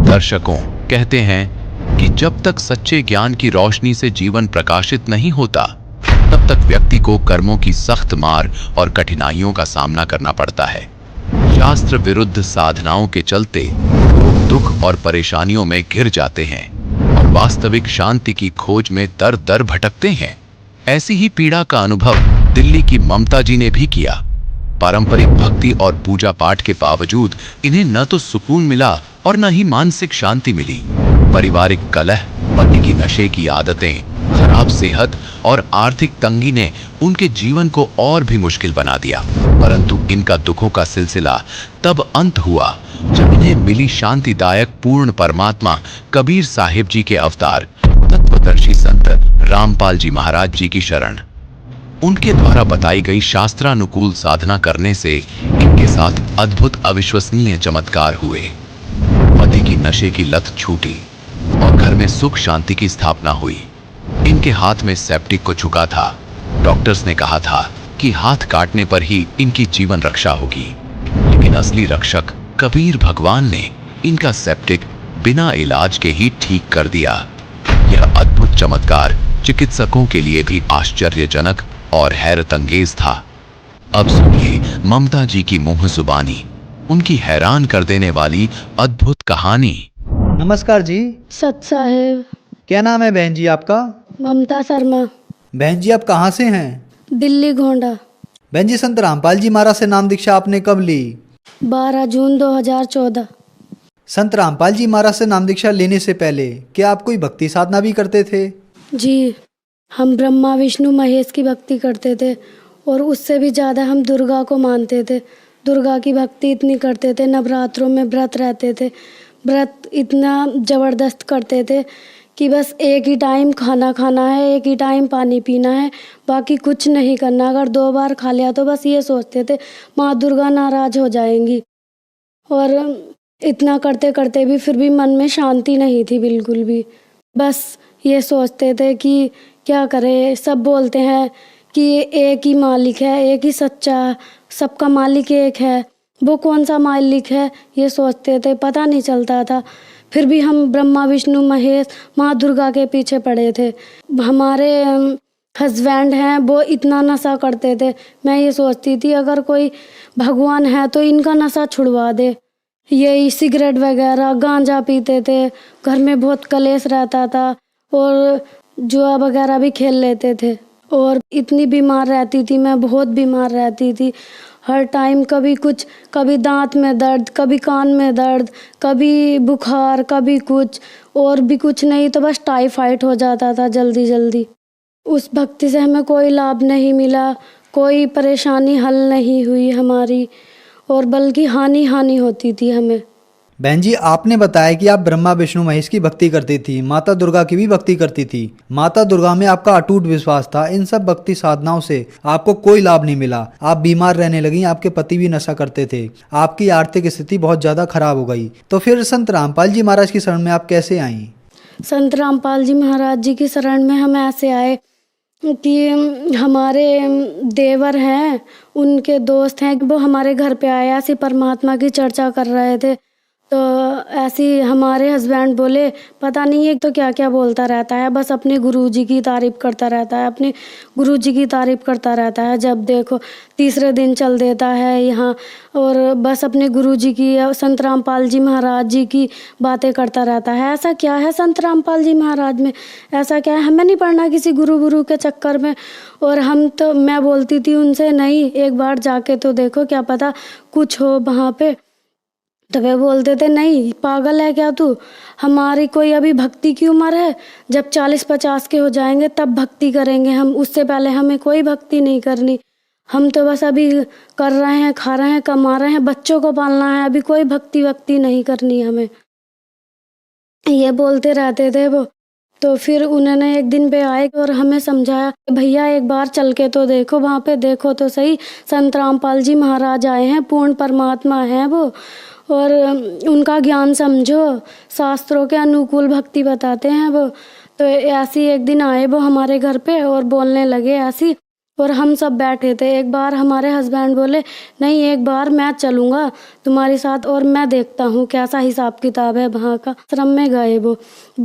दर्शकों, कहते हैं कि जब तक सच्चे ज्ञान की रोशनी से जीवन प्रकाशित नहीं होता, तब तक व्यक्ति को कर्मों की सख्त मार और कठिनाइयों का सामना करना पड़ता है। शास्त्र विरुद्ध साधनाओं के चलते लोग दुख और परेशानियों में घिर जाते हैं और वास्तविक शांति की खोज में दर दर भटकते हैं। ऐसी ही पीड़ा का अनुभव दिल्ली की ममता जी ने भी किया। पारंपरिक भक्ति और पूजा पाठ के बावजूद इन्हें न तो सुकून मिला और न ही मानसिक शांति मिली। पारिवारिक कलह, पति की नशे की आदतें, खराब सेहत और आर्थिक तंगी ने उनके जीवन को और भी मुश्किल बना दिया। परंतु इनका दुखों का सिलसिला तब अंत हुआ जब इन्हें मिली शांतिदायक पूर्ण परमात्मा कबीर साहिब जी के अवतार तत्वदर्शी संत रामपाल जी महाराज जी की शरण। उनके द्वारा बताई गई शास्त्रानुकूल साधना करने से इनके साथ अद्भुत अविश्वसनीय चमत्कार हुए। पति की नशे की लत छूटी और घर में सुख शांति की स्थापना हुई। इनके हाथ में सेप्टिक को चुका था। डॉक्टर्स ने कहा था कि हाथ काटने पर ही इनकी जीवन रक्षा होगी, लेकिन असली रक्षक कबीर भगवान ने इनका सेप्टिक बिना इलाज के ही ठीक कर दिया। यह अद्भुत चमत्कार चिकित्सकों के लिए भी आश्चर्यजनक और हैरतअंगेज था। अब सुनिए ममता जी की मुंह जुबानी, उनकी हैरान कर देने वाली अद्भुत कहानी। नमस्कार जी। सत साहेब। क्या नाम है बहन जी आपका? ममता शर्मा। बहन जी आप कहाँ से हैं? दिल्ली गोंडा। बहन जी संत रामपाल जी महाराज से नाम दीक्षा आपने कब ली? 12 जून 2014। संत रामपाल जी महाराज से नाम दीक्षा लेने से पहले क्या आप कोई भक्ति साधना भी करते थे? जी, हम ब्रह्मा विष्णु महेश की भक्ति करते थे और उससे भी ज़्यादा हम दुर्गा को मानते थे। दुर्गा की भक्ति इतनी करते थे, नवरात्रों में व्रत रहते थे। व्रत इतना ज़बरदस्त करते थे कि बस एक ही टाइम खाना खाना है, एक ही टाइम पानी पीना है, बाकी कुछ नहीं करना। अगर 2 बार खा लिया तो बस ये सोचते थे माँ दुर्गा नाराज हो जाएंगी। और इतना करते करते भी फिर भी मन में शांति नहीं थी बिल्कुल भी। बस ये सोचते थे कि क्या करें। सब बोलते हैं कि एक ही मालिक है, एक ही सच्चा, सबका मालिक एक है। वो कौन सा मालिक है ये सोचते थे, पता नहीं चलता था। फिर भी हम ब्रह्मा विष्णु महेश माँ दुर्गा के पीछे पड़े थे। हमारे हस्बैंड हैं वो इतना नशा करते थे। मैं ये सोचती थी अगर कोई भगवान है तो इनका नशा छुड़वा दे। यही सिगरेट वगैरह गांजा पीते थे, घर में बहुत कलेश रहता था और जुआ वगैरह भी खेल लेते थे। और इतनी बीमार रहती थी मैं, बहुत बीमार रहती थी। हर टाइम कभी कुछ, कभी दांत में दर्द, कभी कान में दर्द, कभी बुखार, कभी कुछ, और भी कुछ नहीं तो बस टाइफाइड हो जाता था जल्दी जल्दी। उस भक्ति से हमें कोई लाभ नहीं मिला, कोई परेशानी हल नहीं हुई हमारी, और बल्कि हानि हानि होती थी हमें। बहन जी आपने बताया कि आप ब्रह्मा विष्णु महेश की भक्ति करती थी, माता दुर्गा की भी भक्ति करती थी। माता दुर्गा में आपका अटूट विश्वास था। इन सब भक्ति साधनाओं से आपको कोई लाभ नहीं मिला। आप बीमार रहने लगी, आपके पति भी नशा करते थे, आपकी आर्थिक स्थिति बहुत ज्यादा खराब हो गई। तो फिर संत रामपाल जी महाराज की शरण में आप कैसे आई? संत रामपाल जी महाराज जी की शरण में हम ऐसे आए कि हमारे देवर हैं, उनके दोस्त हैं, वो हमारे घर पे आए, ऐसी परमात्मा की चर्चा कर रहे थे। तो ऐसी हमारे हस्बैंड बोले पता नहीं ये तो क्या क्या बोलता रहता है, बस अपने गुरुजी की तारीफ करता रहता है, अपने गुरुजी की तारीफ करता रहता है। जब देखो तीसरे दिन चल देता है यहाँ और बस अपने गुरुजी की, संत रामपाल जी महाराज जी की बातें करता रहता है। ऐसा क्या है संत रामपाल जी महाराज में, ऐसा क्या है, हमें नहीं पढ़ना किसी गुरु के चक्कर में। और हम तो, मैं बोलती थी उनसे नहीं एक बार जाके तो देखो, क्या पता कुछ हो वहाँ पे। तो वे बोलते थे नहीं पागल है क्या तू, हमारी कोई अभी भक्ति की उम्र है, जब 40-50 के हो जाएंगे तब भक्ति करेंगे हम, उससे पहले हमें कोई भक्ति नहीं करनी। हम तो बस अभी कर रहे हैं, खा रहे हैं, कमा रहे हैं, बच्चों को पालना है, अभी कोई भक्ति नहीं करनी हमें, ये बोलते रहते थे वो। तो फिर उन्होंने एक दिन पे आए और हमें समझाया भैया एक बार चल के तो देखो, वहाँ पे देखो तो सही, संत रामपाल जी महाराज आए हैं, पूर्ण परमात्मा हैं वो, और उनका ज्ञान समझो, शास्त्रों के अनुकूल भक्ति बताते हैं वो। तो ऐसी एक दिन आए वो हमारे घर पे और बोलने लगे ऐसी, और हम सब बैठे थे। एक बार हमारे हस्बैंड बोले नहीं, एक बार मैं चलूँगा तुम्हारे साथ और मैं देखता हूँ कैसा हिसाब किताब है वहाँ का। आश्रम में गए वो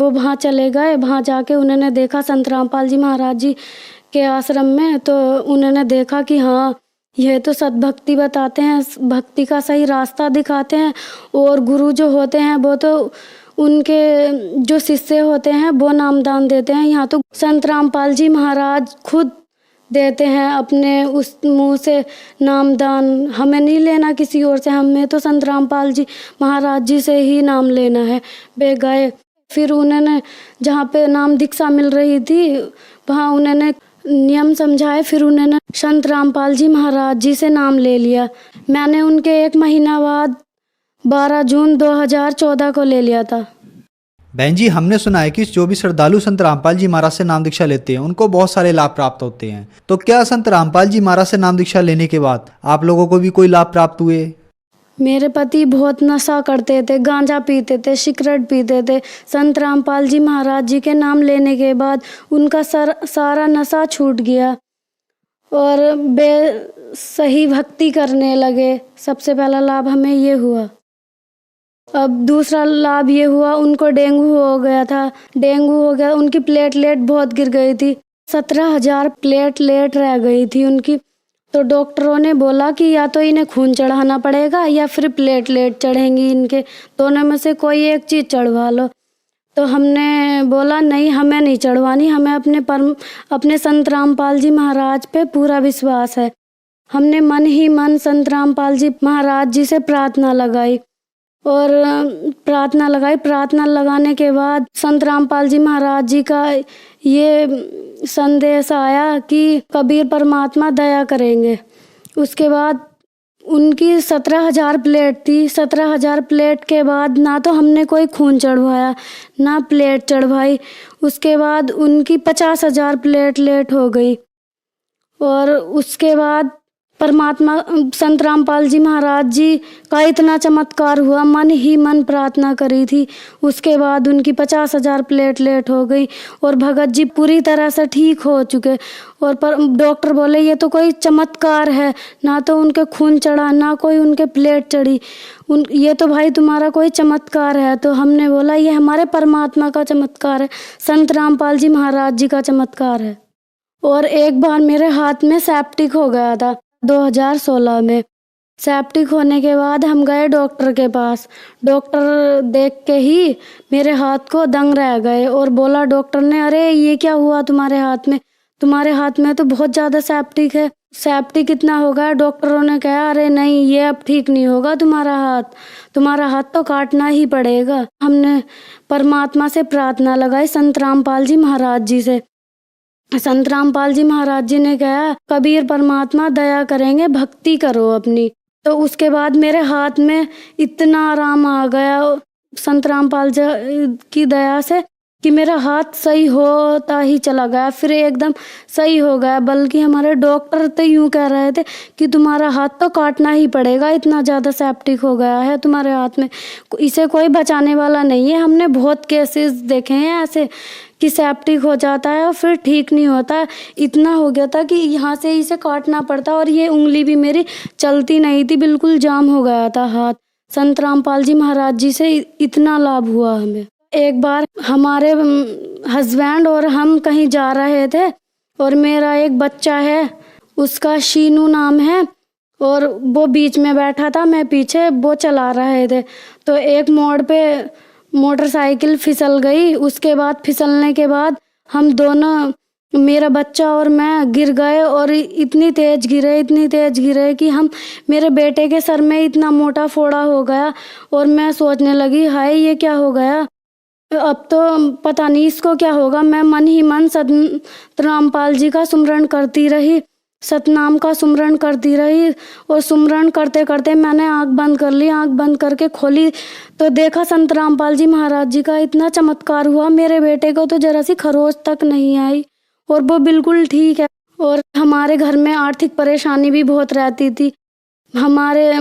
वहाँ चले गए। वहाँ जाके उन्होंने देखा संत रामपाल जी महाराज जी के आश्रम में, तो उन्होंने देखा कि हाँ यह तो सद्भक्ति बताते हैं, भक्ति का सही रास्ता दिखाते हैं। और गुरु जो होते हैं वो तो उनके जो शिष्य होते हैं वो नामदान देते हैं। यहाँ तो संत रामपाल जी महाराज खुद देते हैं अपने उस मुंह से नामदान। हमें नहीं लेना किसी और से, हमें तो संत रामपाल जी महाराज जी से ही नाम लेना है। वे गए, फिर उन्होंने जहाँ पे नाम दीक्षा मिल रही थी वहाँ उन्होंने नियम समझाए। फिर उन्होंने संत रामपाल जी महाराज जी से नाम ले लिया। मैंने उनके 1 महीना बाद 12 जून 2014 को ले लिया था। बहन जी, हमने सुना है कि जो भी श्रद्धालु संत रामपाल जी महाराज से नाम दीक्षा लेते हैं उनको बहुत सारे लाभ प्राप्त होते हैं। तो क्या संत रामपाल जी महाराज से नाम दीक्षा लेने के बाद आप लोगों को भी कोई लाभ प्राप्त हुए? मेरे पति बहुत नशा करते थे, गांजा पीते थे, सिगरेट पीते थे। संत रामपाल जी महाराज जी के नाम लेने के बाद उनका सारा नशा छूट गया और वे सही भक्ति करने लगे। सबसे पहला लाभ हमें ये हुआ। अब दूसरा लाभ ये हुआ, उनको डेंगू हो गया था। डेंगू हो गया, उनकी प्लेटलेट बहुत गिर गई थी। 17,000 प्लेटलेट रह गई थी उनकी। तो डॉक्टरों ने बोला कि या तो इन्हें खून चढ़ाना पड़ेगा या फिर प्लेटलेट चढ़ेंगी इनके, दोनों में से कोई एक चीज़ चढ़वा लो। तो हमने बोला नहीं, हमें नहीं चढ़वानी, हमें अपने संत रामपाल जी महाराज पे पूरा विश्वास है। हमने मन ही मन संत रामपाल जी महाराज जी से प्रार्थना लगाई और प्रार्थना लगाने के बाद संत रामपाल जी महाराज जी का ये संदेश आया कि कबीर परमात्मा दया करेंगे। उसके बाद उनकी 17,000 प्लेट थी। 17,000 प्लेट के बाद ना तो हमने कोई खून चढ़वाया ना प्लेट चढ़वाई। उसके बाद उनकी 50,000 प्लेटलेट हो गई। और उसके बाद परमात्मा संत रामपाल जी महाराज जी का इतना चमत्कार हुआ, मन ही मन प्रार्थना करी थी। उसके बाद उनकी 50,000 प्लेटलेट हो गई और भगत जी पूरी तरह से ठीक हो चुके। और डॉक्टर बोले ये तो कोई चमत्कार है, ना तो उनके खून चढ़ा ना कोई उनके प्लेट चढ़ी, ये तो भाई तुम्हारा कोई चमत्कार है। तो हमने बोला ये हमारे परमात्मा का चमत्कार है, संत रामपाल जी महाराज जी का चमत्कार है। और एक बार मेरे हाथ में सेप्टिक हो गया था 2016 में। सेप्टिक होने के बाद हम गए डॉक्टर के पास। डॉक्टर देख के ही मेरे हाथ को दंग रह गए और बोला डॉक्टर ने, अरे ये क्या हुआ तुम्हारे हाथ में, तुम्हारे हाथ में तो बहुत ज़्यादा सेप्टिक है, सेप्टिक कितना होगा। डॉक्टरों ने कहा अरे नहीं, ये अब ठीक नहीं होगा, तुम्हारा हाथ तो काटना ही पड़ेगा। हमने परमात्मा से प्रार्थना लगाई संत रामपाल जी महाराज जी से। संत रामपाल जी महाराज जी ने कहा कबीर परमात्मा दया करेंगे, भक्ति करो अपनी। तो उसके बाद मेरे हाथ में इतना आराम आ गया संत रामपाल जी की दया से कि मेरा हाथ सही होता ही चला गया, फिर एकदम सही हो गया। बल्कि हमारे डॉक्टर तो यूँ कह रहे थे कि तुम्हारा हाथ तो काटना ही पड़ेगा, इतना ज़्यादा सेप्टिक हो गया है तुम्हारे हाथ में, इसे कोई बचाने वाला नहीं है। हमने बहुत केसेस देखे हैं ऐसे कि सेप्टिक हो जाता है और फिर ठीक नहीं होता। इतना हो गया था कि यहाँ से इसे काटना पड़ता और ये उंगली भी मेरी चलती नहीं थी, बिल्कुल जाम हो गया था हाथ। संत रामपाल जी महाराज जी से इतना लाभ हुआ हमें। एक बार हमारे हस्बैंड और हम कहीं जा रहे थे और मेरा एक बच्चा है, उसका शीनू नाम है, और वो बीच में बैठा था, मैं पीछे, वो चला रहे थे। तो एक मोड़ पे मोटरसाइकिल फिसल गई। उसके बाद फिसलने के बाद हम दोनों, मेरा बच्चा और मैं, गिर गए और इतनी तेज गिरे कि मेरे बेटे के सर में इतना मोटा फोड़ा हो गया। और मैं सोचने लगी हाय ये क्या हो गया, अब तो पता नहीं इसको क्या होगा। मैं मन ही मन संत रामपाल जी का सुमरण करती रही, सतनाम का सुमरण करती रही। और सुमरण करते करते मैंने आंख बंद कर ली। आंख बंद करके खोली तो देखा संत रामपाल जी महाराज जी का इतना चमत्कार हुआ। मेरे बेटे को तो जरा सी खरोच तक नहीं आई और वो बिल्कुल ठीक है। और हमारे घर में आर्थिक परेशानी भी बहुत रहती थी। हमारे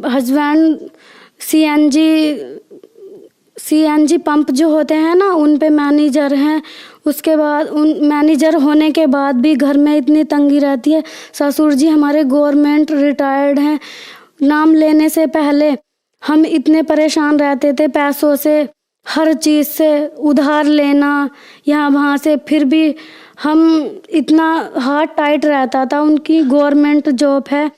हस्बैंड CNG CNG पंप जो होते हैं ना, उन पे मैनेजर हैं। उसके बाद उन मैनेजर होने के बाद भी घर में इतनी तंगी रहती है। ससुर जी हमारे गवर्नमेंट रिटायर्ड हैं। नाम लेने से पहले हम इतने परेशान रहते थे पैसों से, हर चीज़ से उधार लेना यहाँ वहाँ से, फिर भी हम इतना हाथ टाइट रहता था। उनकी गवर्नमेंट जॉब है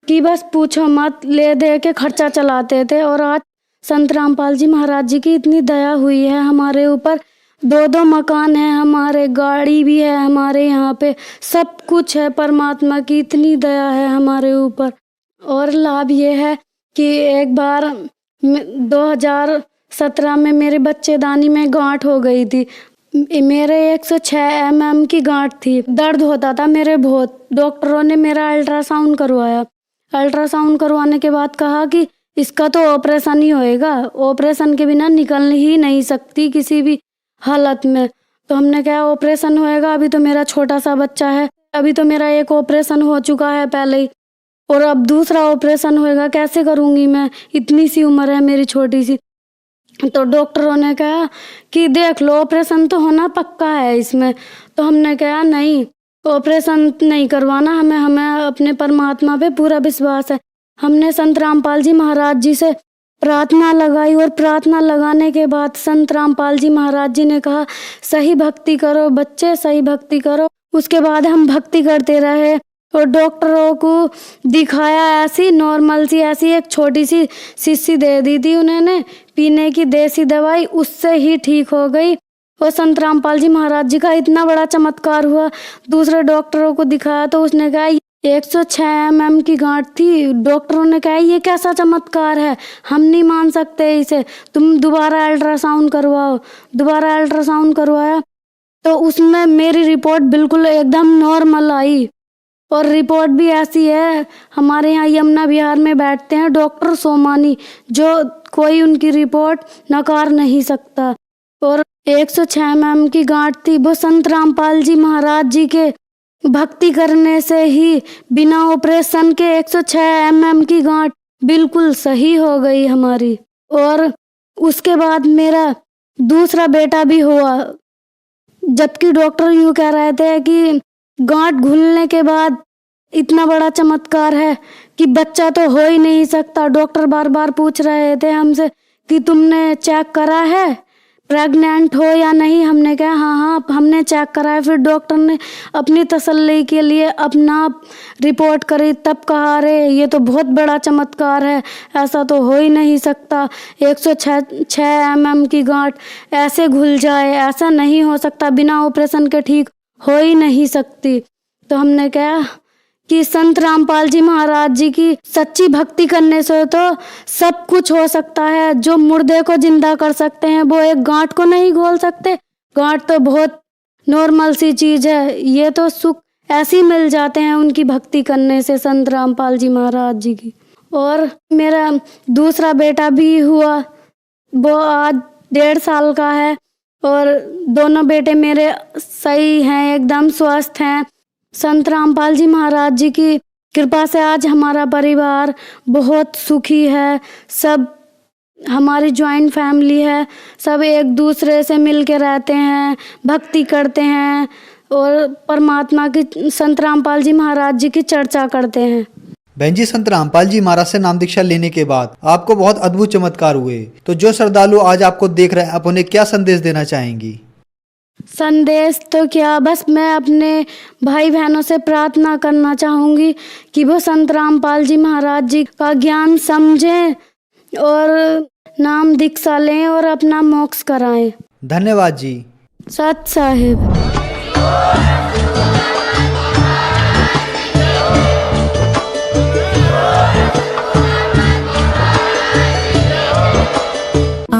कि बस पूछो मत, ले दे के खर्चा चलाते थे। और आज संत रामपाल जी महाराज जी की इतनी दया हुई है हमारे ऊपर। 2 मकान हैं हमारे, गाड़ी भी है हमारे, यहाँ पे सब कुछ है। परमात्मा की इतनी दया है हमारे ऊपर। और लाभ ये है कि एक बार 2017 में मेरे बच्चेदानी में गांठ हो गई थी। मेरे 106 mm की गांठ थी, दर्द होता था मेरे बहुत। डॉक्टरों ने मेरा अल्ट्रासाउंड करवाया। अल्ट्रासाउंड करवाने के बाद कहा कि इसका तो ऑपरेशन ही होएगा, ऑपरेशन के बिना निकल ही नहीं सकती किसी भी हालत में। तो हमने कहा ऑपरेशन होएगा, अभी तो मेरा छोटा सा बच्चा है, अभी तो मेरा एक ऑपरेशन हो चुका है पहले ही, और अब दूसरा ऑपरेशन होएगा, कैसे करूँगी मैं, इतनी सी उम्र है मेरी छोटी सी। तो डॉक्टरों ने कहा कि देख लो, ऑपरेशन तो होना पक्का है इसमें। तो हमने कहा नहीं, ऑपरेशन नहीं करवाना हमें अपने परमात्मा पे पूरा विश्वास है। हमने संत रामपाल जी महाराज जी से प्रार्थना लगाई, और प्रार्थना लगाने के बाद संत रामपाल जी महाराज जी ने कहा सही भक्ति करो बच्चे, सही भक्ति करो। उसके बाद हम भक्ति करते रहे, और डॉक्टरों को दिखाया, ऐसी नॉर्मल सी ऐसी एक छोटी सी शीशी दे दी थी उन्होंने पीने की देसी दवाई, उससे ही ठीक हो गई। और संत रामपाल जी महाराज जी का इतना बड़ा चमत्कार हुआ। दूसरे डॉक्टरों को दिखाया तो उसने कहा 106 mm की गांठ थी। डॉक्टरों ने कहा ये कैसा चमत्कार है, हम नहीं मान सकते इसे, तुम दोबारा अल्ट्रासाउंड करवाओ। दोबारा अल्ट्रासाउंड करवाया तो उसमें मेरी रिपोर्ट बिल्कुल एकदम नॉर्मल आई। और रिपोर्ट भी ऐसी है, हमारे यहाँ यमुना विहार में बैठते हैं डॉक्टर सोमानी, जो कोई उनकी रिपोर्ट नकार नहीं सकता। और 106 mm की गांठ थी, वो संत रामपाल जी महाराज जी के भक्ति करने से ही बिना ऑपरेशन के 106 mm की गांठ बिल्कुल सही हो गई हमारी। और उसके बाद मेरा दूसरा बेटा भी हुआ, जबकि डॉक्टर यूँ कह रहे थे कि गांठ घुलने के बाद इतना बड़ा चमत्कार है कि बच्चा तो हो ही नहीं सकता। डॉक्टर बार बार पूछ रहे थे हमसे कि तुमने चेक करा है प्रेग्नेंट हो या नहीं। हमने कहा हाँ हमने चेक करा है। फिर डॉक्टर ने अपनी तसल्ली के लिए अपना रिपोर्ट करी, तब कहा अरे ये तो बहुत बड़ा चमत्कार है, ऐसा तो हो ही नहीं सकता, 106 mm की गांठ ऐसे घुल जाए, ऐसा नहीं हो सकता, बिना ऑपरेशन के ठीक हो ही नहीं सकती। तो हमने कहा कि संत रामपाल जी महाराज जी की सच्ची भक्ति करने से तो सब कुछ हो सकता है। जो मुर्दे को जिंदा कर सकते हैं वो एक गांठ को नहीं घोल सकते। गांठ तो बहुत नॉर्मल सी चीज है, ये तो सुख ऐसे ही मिल जाते हैं उनकी भक्ति करने से, संत रामपाल जी महाराज जी की। और मेरा दूसरा बेटा भी हुआ, वो आज 1.5 साल का है, और दोनों बेटे मेरे सही हैं, एकदम स्वस्थ हैं। संत रामपाल जी महाराज जी की कृपा से आज हमारा परिवार बहुत सुखी है। सब हमारी जॉइंट फैमिली है, सब एक दूसरे से मिल के रहते हैं, भक्ति करते हैं और परमात्मा की, संत रामपाल जी महाराज जी की चर्चा करते हैं। बहन जी, संत रामपाल जी महाराज से नाम दीक्षा लेने के बाद आपको बहुत अद्भुत चमत्कार हुए, तो जो श्रद्धालु आज आपको देख रहे हैं, आप उन्हें क्या संदेश देना चाहेंगी? संदेश तो क्या, बस मैं अपने भाई बहनों से प्रार्थना करना चाहूँगी कि वो संत रामपाल जी महाराज जी का ज्ञान समझें और नाम दीक्षा लें और अपना मोक्ष कराएं। धन्यवाद जी। सत साहिब।